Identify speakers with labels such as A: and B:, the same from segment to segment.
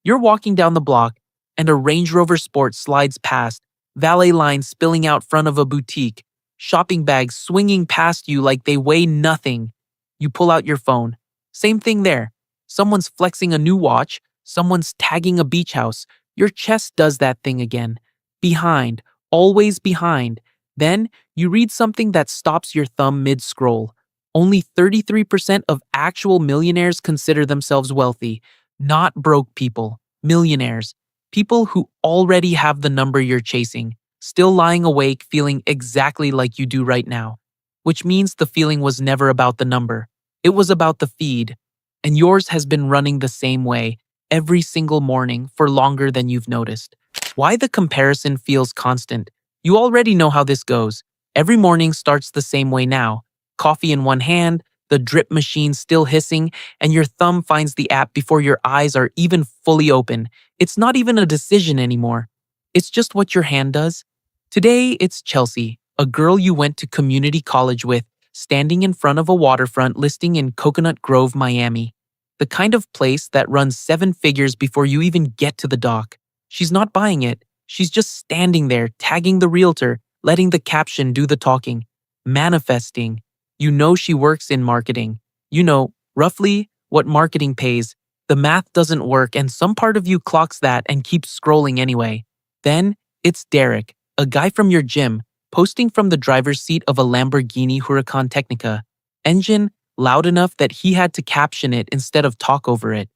A: You're walking down the block, and a Range Rover Sport slides past, valet lines spilling out front of a boutique, shopping bags swinging past you like they weigh nothing. You pull out your phone. Same thing there. Someone's flexing a new watch, someone's tagging a beach house. Your chest does that thing again. Behind, always behind. Then you read something that stops your thumb mid-scroll. Only 33% of actual millionaires consider themselves wealthy, not broke people, millionaires. People who already have the number you're chasing, still lying awake feeling exactly like you do right now. Which means the feeling was never about the number. It was about the feed. And yours has been running the same way every single morning for longer than you've noticed. Why the comparison feels constant? You already know how this goes. Every morning starts the same way now. Coffee in one hand, the drip machine still hissing, and your thumb finds the app before your eyes are even fully open. It's not even a decision anymore. It's just what your hand does. Today, it's Chelsea, a girl you went to community college with, standing in front of a waterfront listing in Coconut Grove, Miami. The kind of place that runs 7 figures before you even get to the dock. She's not buying it. She's just standing there, tagging the realtor, letting the caption do the talking. Manifesting. You know she works in marketing. You know, roughly, what marketing pays. The math doesn't work and some part of you clocks that and keeps scrolling anyway. Then, it's Derek, a guy from your gym, posting from the driver's seat of a Lamborghini Huracan Technica. Engine loud enough that he had to caption it instead of talk over it.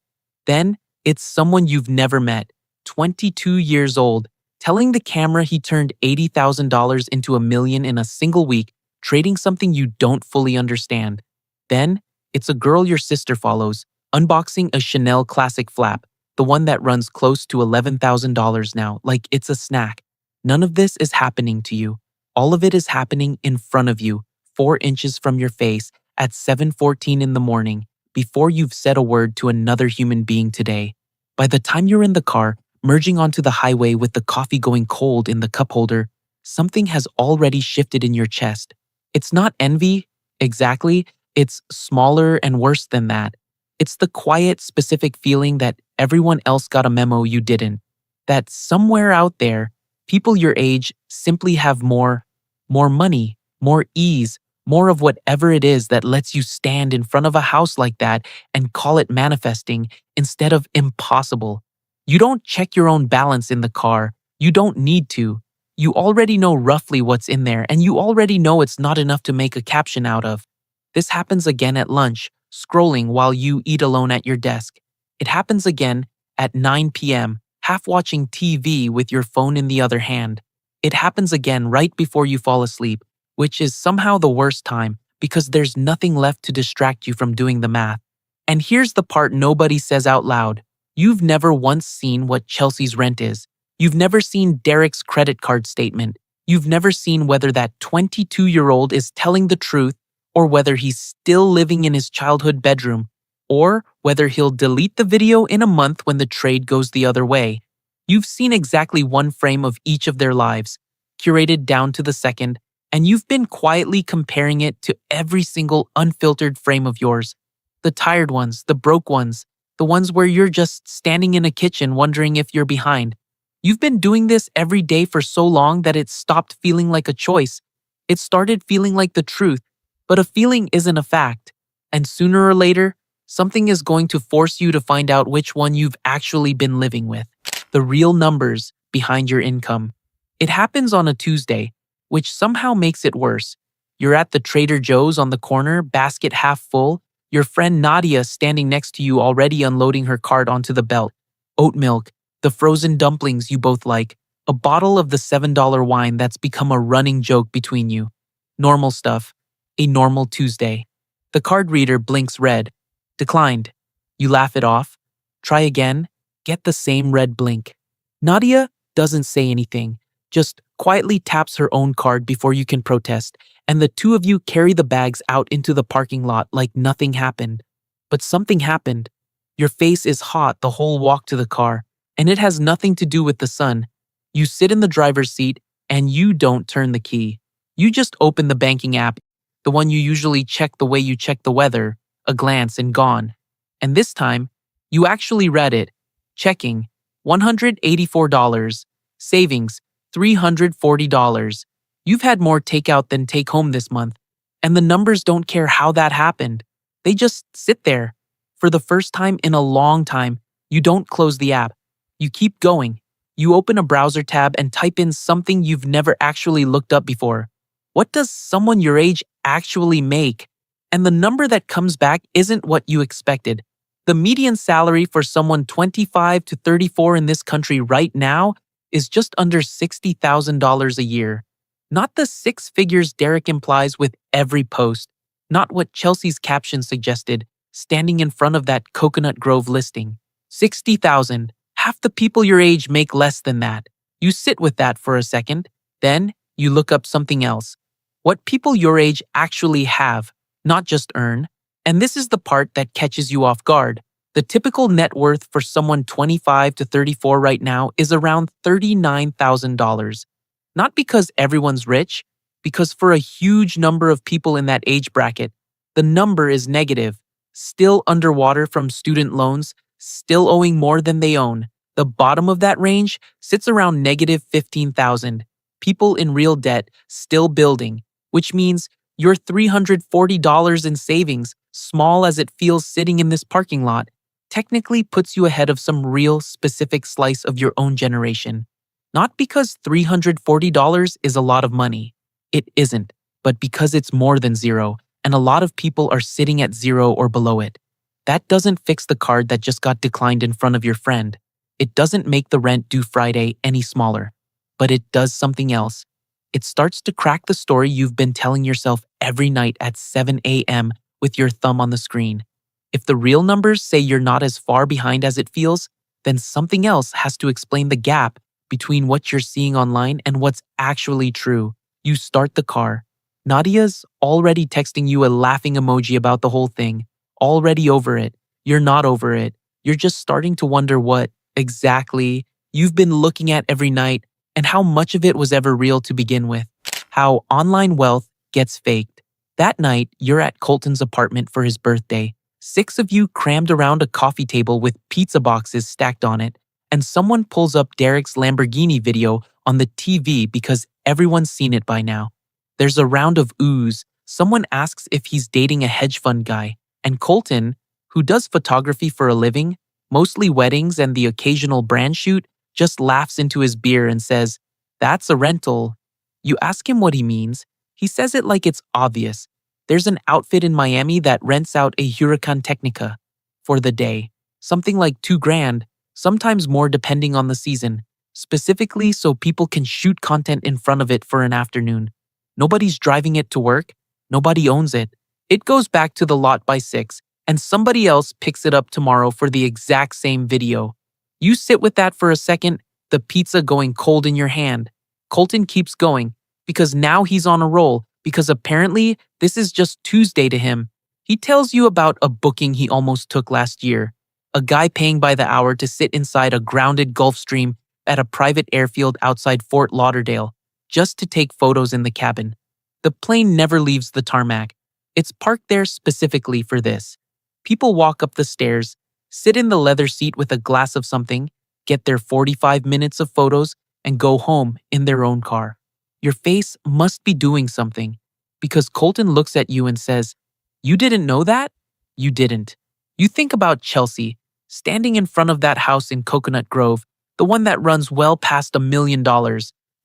A: Then, it's someone you've never met, 22 years old, telling the camera he turned $80,000 into $1 million in a single week, trading something you don't fully understand. Then, it's a girl your sister follows, unboxing a Chanel classic flap, the one that runs close to $11,000 now, like it's a snack. None of this is happening to you. All of it is happening in front of you, 4 inches from your face, at 7:14 in the morning, before you've said a word to another human being today. By the time you're in the car, merging onto the highway with the coffee going cold in the cup holder, something has already shifted in your chest. It's not envy, exactly, it's smaller and worse than that. It's the quiet, specific feeling that everyone else got a memo you didn't. That somewhere out there, people your age simply have more money, more ease, more of whatever it is that lets you stand in front of a house like that and call it manifesting instead of impossible. You don't check your own balance in the car. You don't need to. You already know roughly what's in there, and you already know it's not enough to make a caption out of. This happens again at lunch, scrolling while you eat alone at your desk. It happens again at 9 p.m., half watching TV with your phone in the other hand. It happens again right before you fall asleep, which is somehow the worst time because there's nothing left to distract you from doing the math. And here's the part nobody says out loud. You've never once seen what Chelsea's rent is. You've never seen Derek's credit card statement. You've never seen whether that 22-year-old is telling the truth or whether he's still living in his childhood bedroom, or whether he'll delete the video in a month when the trade goes the other way. You've seen exactly one frame of each of their lives, curated down to the second, and you've been quietly comparing it to every single unfiltered frame of yours. The tired ones, the broke ones, the ones where you're just standing in a kitchen wondering if you're behind. You've been doing this every day for so long that it stopped feeling like a choice. It started feeling like the truth, but a feeling isn't a fact. And sooner or later, something is going to force you to find out which one you've actually been living with. The real numbers behind your income. It happens on a Tuesday, which somehow makes it worse. You're at the Trader Joe's on the corner, basket half full, your friend Nadia standing next to you already unloading her cart onto the belt. Oat milk, the frozen dumplings you both like, a bottle of the $7 wine that's become a running joke between you. Normal stuff. A normal Tuesday. The card reader blinks red. Declined. You laugh it off. Try again. Get the same red blink. Nadia doesn't say anything, just quietly taps her own card before you can protest, and the two of you carry the bags out into the parking lot like nothing happened. But something happened. Your face is hot the whole walk to the car, and it has nothing to do with the sun. You sit in the driver's seat, and you don't turn the key. You just open the banking app, the one you usually check the way you check the weather, a glance and gone. And this time, you actually read it. Checking, $184. Savings, $340. You've had more takeout than take home this month. And the numbers don't care how that happened. They just sit there. For the first time in a long time, you don't close the app. You keep going. You open a browser tab and type in something you've never actually looked up before. What does someone your age actually make? And the number that comes back isn't what you expected. The median salary for someone 25 to 34 in this country right now is just under $60,000 a year. Not the six figures Derek implies with every post. Not what Chelsea's caption suggested, standing in front of that Coconut Grove listing. 60,000. Half the people your age make less than that. You sit with that for a second, then you look up something else. What people your age actually have, not just earn. And this is the part that catches you off guard. The typical net worth for someone 25 to 34 right now is around $39,000. Not because everyone's rich, because for a huge number of people in that age bracket, the number is negative, still underwater from student loans, still owing more than they own. The bottom of that range sits around negative 15,000. People in real debt, still building, which means your $340 in savings, small as it feels sitting in this parking lot, technically puts you ahead of some real specific slice of your own generation. Not because $340 is a lot of money. It isn't, but because it's more than zero, and a lot of people are sitting at zero or below it. That doesn't fix the card that just got declined in front of your friend. It doesn't make the rent due Friday any smaller. But it does something else. It starts to crack the story you've been telling yourself every night at 7 a.m. with your thumb on the screen. If the real numbers say you're not as far behind as it feels, then something else has to explain the gap between what you're seeing online and what's actually true. You start the car. Nadia's already texting you a laughing emoji about the whole thing. Already over it. You're not over it. You're just starting to wonder what, exactly, you've been looking at every night and how much of it was ever real to begin with. How online wealth gets faked. That night, you're at Colton's apartment for his birthday. 6 of you crammed around a coffee table with pizza boxes stacked on it, and someone pulls up Derek's Lamborghini video on the TV because everyone's seen it by now. There's a round of oohs. Someone asks if he's dating a hedge fund guy, and Colton, who does photography for a living, mostly weddings and the occasional brand shoot, just laughs into his beer and says, "That's a rental." You ask him what he means. He says it like it's obvious. There's an outfit in Miami that rents out a Huracan Technica for the day. Something like $2,000, sometimes more depending on the season, specifically so people can shoot content in front of it for an afternoon. Nobody's driving it to work. Nobody owns it. It goes back to the lot by 6, and somebody else picks it up tomorrow for the exact same video. You sit with that for a second, the pizza going cold in your hand. Colton keeps going, because now he's on a roll, because apparently this is just Tuesday to him. He tells you about a booking he almost took last year. A guy paying by the hour to sit inside a grounded Gulfstream at a private airfield outside Fort Lauderdale, just to take photos in the cabin. The plane never leaves the tarmac. It's parked there specifically for this. People walk up the stairs, sit in the leather seat with a glass of something, get their 45 minutes of photos, and go home in their own car. Your face must be doing something, because Colton looks at you and says, "You didn't know that?" You didn't. You think about Chelsea, standing in front of that house in Coconut Grove, the one that runs well past $1 million,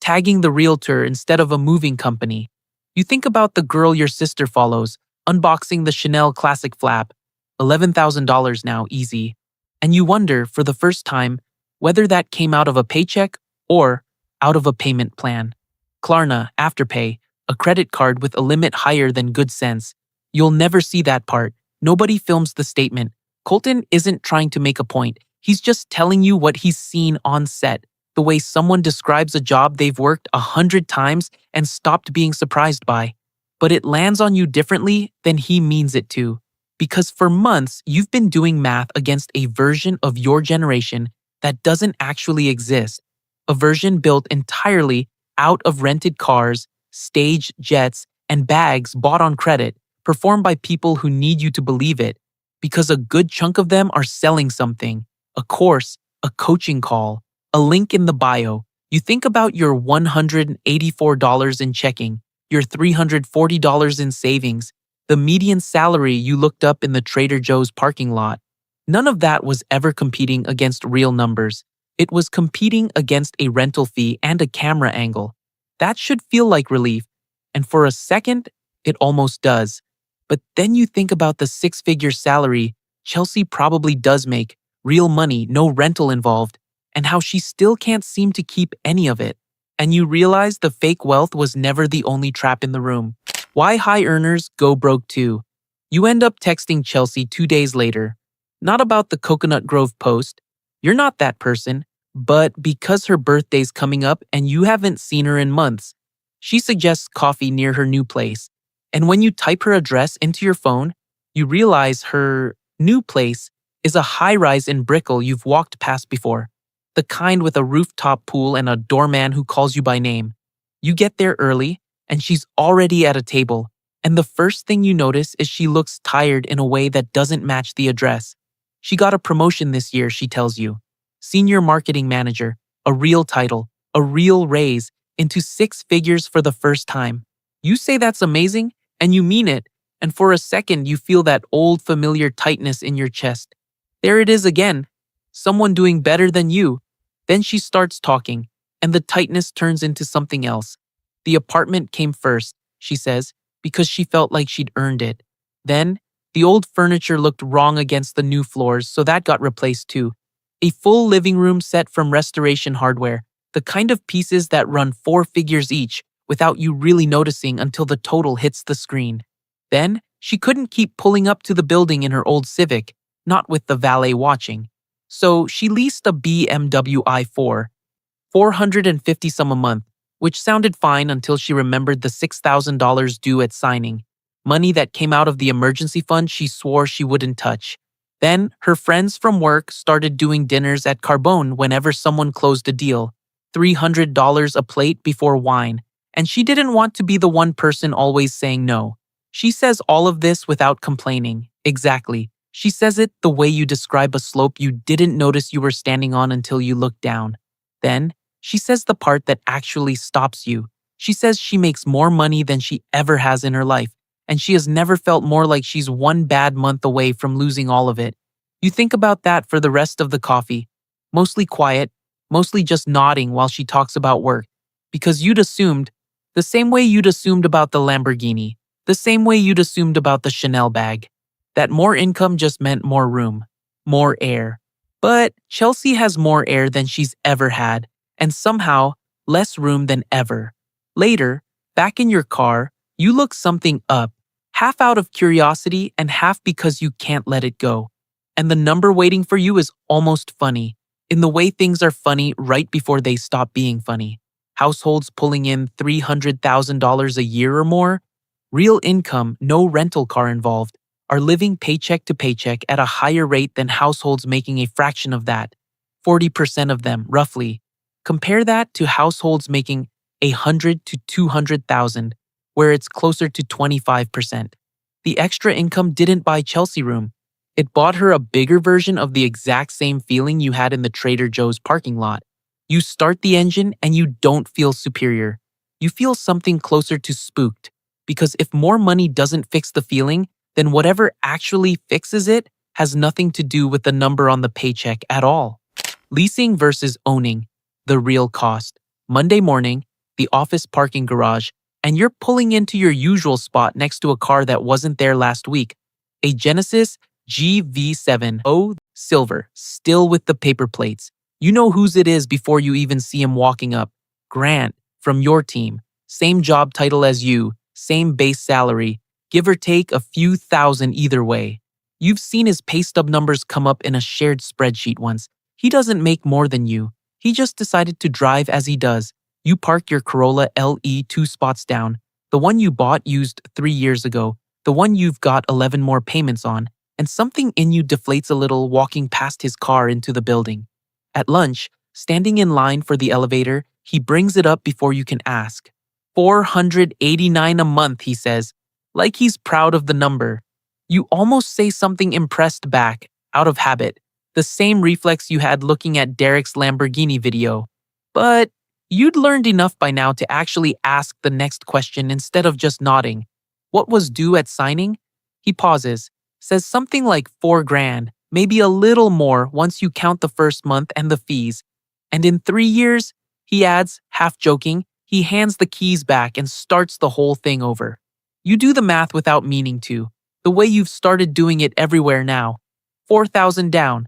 A: tagging the realtor instead of a moving company. You think about the girl your sister follows, unboxing the Chanel Classic Flap, $11,000 now, easy. And you wonder, for the first time, whether that came out of a paycheck or out of a payment plan. Klarna, Afterpay, a credit card with a limit higher than good sense. You'll never see that part. Nobody films the statement. Colton isn't trying to make a point. He's just telling you what he's seen on set, the way someone describes a job they've worked 100 times and stopped being surprised by. But it lands on you differently than he means it to. Because for months, you've been doing math against a version of your generation that doesn't actually exist. A version built entirely out of rented cars, staged jets, and bags bought on credit, performed by people who need you to believe it, because a good chunk of them are selling something, a course, a coaching call, a link in the bio. You think about your $184 in checking, your $340 in savings, the median salary you looked up in the Trader Joe's parking lot. None of that was ever competing against real numbers. It was competing against a rental fee and a camera angle. That should feel like relief. And for a second, it almost does. But then you think about the six-figure salary Chelsea probably does make, real money, no rental involved, and how she still can't seem to keep any of it. And you realize the fake wealth was never the only trap in the room. Why high earners go broke too. You end up texting Chelsea 2 days later. Not about the Coconut Grove post. You're not that person. But because her birthday's coming up and you haven't seen her in months, she suggests coffee near her new place. And when you type her address into your phone, you realize her new place is a high-rise in Brickell you've walked past before. The kind with a rooftop pool and a doorman who calls you by name. You get there early, and she's already at a table. And the first thing you notice is she looks tired in a way that doesn't match the address. She got a promotion this year, she tells you. Senior marketing manager, a real title, a real raise, into 6 figures for the first time. You say that's amazing, and you mean it, and for a second you feel that old familiar tightness in your chest. There it is again, someone doing better than you. Then she starts talking, and the tightness turns into something else. The apartment came first, she says, because she felt like she'd earned it. Then, the old furniture looked wrong against the new floors, so that got replaced too. A full living room set from Restoration Hardware, the kind of pieces that run 4 figures each without you really noticing until the total hits the screen. Then, she couldn't keep pulling up to the building in her old Civic, not with the valet watching. So she leased a BMW i4, $450 some a month, which sounded fine until she remembered the $6,000 due at signing, money that came out of the emergency fund she swore she wouldn't touch. Then, her friends from work started doing dinners at Carbone whenever someone closed a deal, $300 a plate before wine, and she didn't want to be the one person always saying no. She says all of this without complaining. Exactly. She says it the way you describe a slope you didn't notice you were standing on until you looked down. Then, she says the part that actually stops you. She says she makes more money than she ever has in her life, and she has never felt more like she's one bad month away from losing all of it. You think about that for the rest of the coffee. Mostly quiet, mostly just nodding while she talks about work. Because you'd assumed, the same way you'd assumed about the Lamborghini, the same way you'd assumed about the Chanel bag, that more income just meant more room, more air. But Chelsea has more air than she's ever had, and somehow less room than ever. Later, back in your car, you look something up, half out of curiosity and half because you can't let it go. And the number waiting for you is almost funny, in the way things are funny right before they stop being funny. Households pulling in $300,000 a year or more, real income, no rental car involved, are living paycheck to paycheck at a higher rate than households making a fraction of that, 40% of them, roughly. Compare that to households making $100,000 to $200,000, where it's closer to 25%. The extra income didn't buy Chelsea room. It bought her a bigger version of the exact same feeling you had in the Trader Joe's parking lot. You start the engine and you don't feel superior. You feel something closer to spooked, because if more money doesn't fix the feeling, then whatever actually fixes it has nothing to do with the number on the paycheck at all. Leasing versus owning, the real cost. Monday morning, the office parking garage, and you're pulling into your usual spot next to a car that wasn't there last week. A Genesis GV7 silver, still with the paper plates. You know whose it is before you even see him walking up. Grant, from your team. Same job title as you, same base salary, give or take a few thousand either way. You've seen his pay stub numbers come up in a shared spreadsheet once. He doesn't make more than you. He just decided to drive as he does. You park your Corolla LE 2 spots down, the one you bought used 3 years ago, the one you've got 11 more payments on, and something in you deflates a little walking past his car into the building. At lunch, standing in line for the elevator, he brings it up before you can ask. $489 a month, he says, like he's proud of the number. You almost say something impressed back, out of habit. The same reflex you had looking at Derek's Lamborghini video. But you'd learned enough by now to actually ask the next question instead of just nodding. What was due at signing? He pauses, says something like 4 grand, maybe a little more once you count the first month and the fees. And in 3 years, he adds, half joking, he hands the keys back and starts the whole thing over. You do the math without meaning to, the way you've started doing it everywhere now. 4,000 down,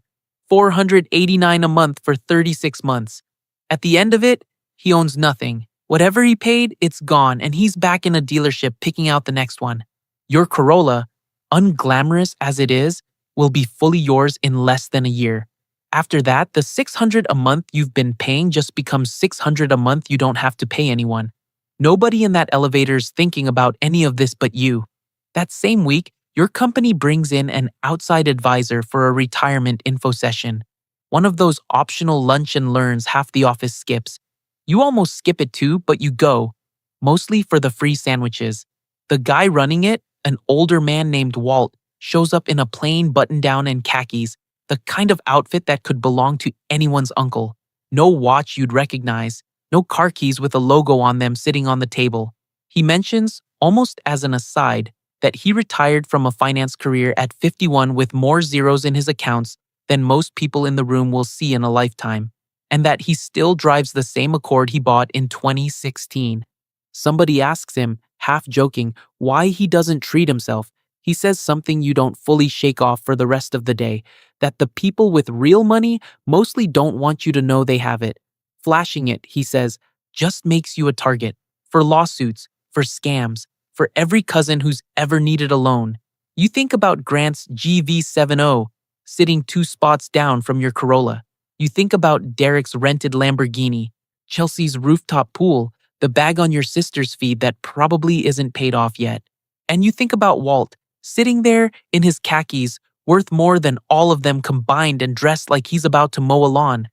A: 489 a month for 36 months. At the end of it, he owns nothing. Whatever he paid, it's gone, and he's back in a dealership picking out the next one. Your Corolla, unglamorous as it is, will be fully yours in less than a year. After that, the 600 a month you've been paying just becomes 600 a month you don't have to pay anyone. Nobody in that elevator's thinking about any of this but you. That same week, your company brings in an outside advisor for a retirement info session. One of those optional lunch and learns half the office skips. You almost skip it too, but you go. Mostly for the free sandwiches. The guy running it, an older man named Walt, shows up in a plain button-down and khakis, the kind of outfit that could belong to anyone's uncle. No watch you'd recognize, no car keys with a logo on them sitting on the table. He mentions, almost as an aside, that he retired from a finance career at 51 with more zeros in his accounts than most people in the room will see in a lifetime, and that he still drives the same Accord he bought in 2016. Somebody asks him, half joking, why he doesn't treat himself. He says something you don't fully shake off for the rest of the day, that the people with real money mostly don't want you to know they have it. Flashing it, he says, just makes you a target for lawsuits, for scams, for every cousin who's ever needed a loan. You think about Grant's GV70 sitting 2 spots down from your Corolla. You think about Derek's rented Lamborghini, Chelsea's rooftop pool, the bag on your sister's feed that probably isn't paid off yet. And you think about Walt, sitting there in his khakis, worth more than all of them combined and dressed like he's about to mow a lawn.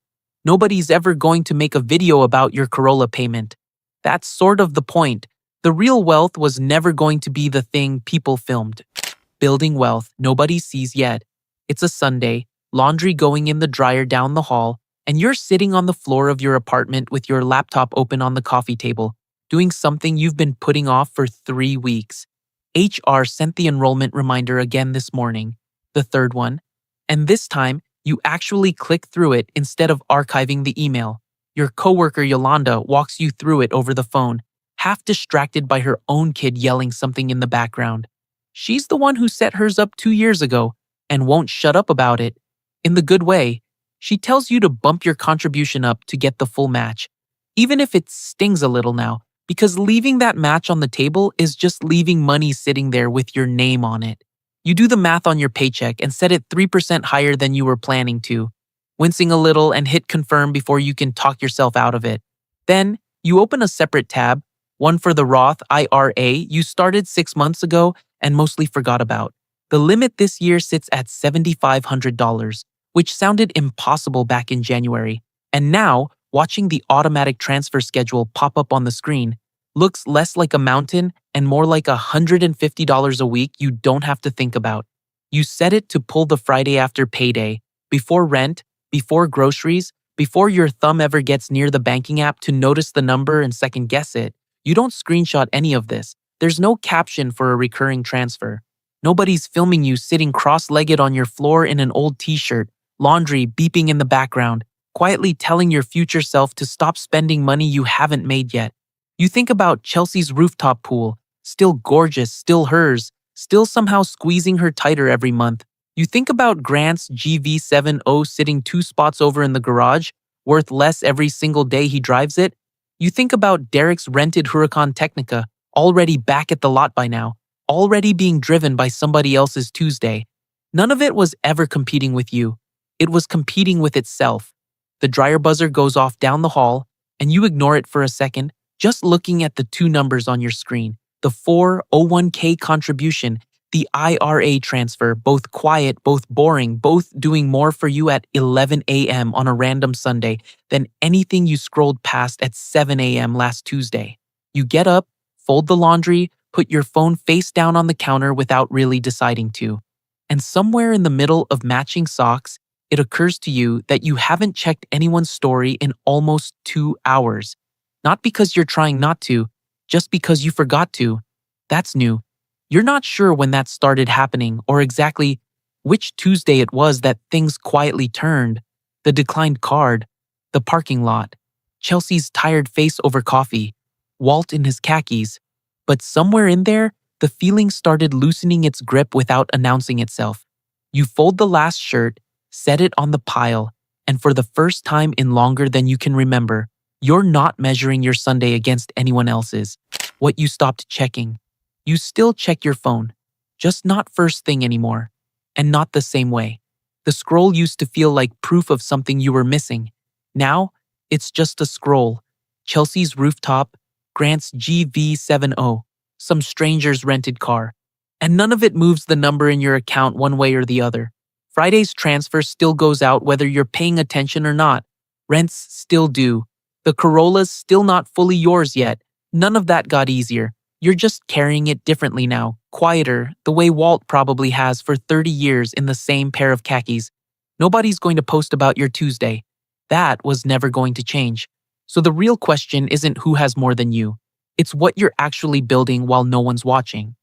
A: Nobody's ever going to make a video about your Corolla payment. That's sort of the point. The real wealth was never going to be the thing people filmed. Building wealth nobody sees yet. It's a Sunday, laundry going in the dryer down the hall, and you're sitting on the floor of your apartment with your laptop open on the coffee table, doing something you've been putting off for 3 weeks. HR sent the enrollment reminder again this morning, the third one, and this time you actually click through it instead of archiving the email. Your coworker Yolanda walks you through it over the phone, half distracted by her own kid yelling something in the background. She's the one who set hers up 2 years ago and won't shut up about it. In the good way, she tells you to bump your contribution up to get the full match, even if it stings a little now, because leaving that match on the table is just leaving money sitting there with your name on it. You do the math on your paycheck and set it 3% higher than you were planning to, wincing a little and hit confirm before you can talk yourself out of it. Then, you open a separate tab, one for the Roth IRA you started 6 months ago and mostly forgot about. The limit this year sits at $7,500, which sounded impossible back in January. And now, watching the automatic transfer schedule pop up on the screen looks less like a mountain and more like $150 a week you don't have to think about. You set it to pull the Friday after payday, before rent, before groceries, before your thumb ever gets near the banking app to notice the number and second guess it. You don't screenshot any of this. There's no caption for a recurring transfer. Nobody's filming you sitting cross-legged on your floor in an old t-shirt, laundry beeping in the background, quietly telling your future self to stop spending money you haven't made yet. You think about Chelsea's rooftop pool, still gorgeous, still hers, still somehow squeezing her tighter every month. You think about Grant's GV70 sitting 2 spots over in the garage, worth less every single day he drives it. You think about Derek's rented Huracan Technica, already back at the lot by now, already being driven by somebody else's Tuesday. None of it was ever competing with you. It was competing with itself. The dryer buzzer goes off down the hall, and you ignore it for a second, just looking at the 2 numbers on your screen, the 401k contribution, the IRA transfer, both quiet, both boring, both doing more for you at 11 a.m. on a random Sunday than anything you scrolled past at 7 a.m. last Tuesday. You get up, fold the laundry, put your phone face down on the counter without really deciding to. And somewhere in the middle of matching socks, it occurs to you that you haven't checked anyone's story in almost 2 hours. Not because you're trying not to, just because you forgot to. That's new. You're not sure when that started happening or exactly which Tuesday it was that things quietly turned. The declined card, the parking lot, Chelsea's tired face over coffee, Walt in his khakis. But somewhere in there, the feeling started loosening its grip without announcing itself. You fold the last shirt, set it on the pile, and for the first time in longer than you can remember, you're not measuring your Sunday against anyone else's. What you stopped checking. You still check your phone, just not first thing anymore, and not the same way. The scroll used to feel like proof of something you were missing. Now, it's just a scroll. Chelsea's rooftop, Grant's GV70, some stranger's rented car. And none of it moves the number in your account one way or the other. Friday's transfer still goes out whether you're paying attention or not. Rents still due. The Corolla's still not fully yours yet. None of that got easier. You're just carrying it differently now, quieter, the way Walt probably has for 30 years in the same pair of khakis. Nobody's going to post about your Tuesday. That was never going to change. So the real question isn't who has more than you. It's what you're actually building while no one's watching.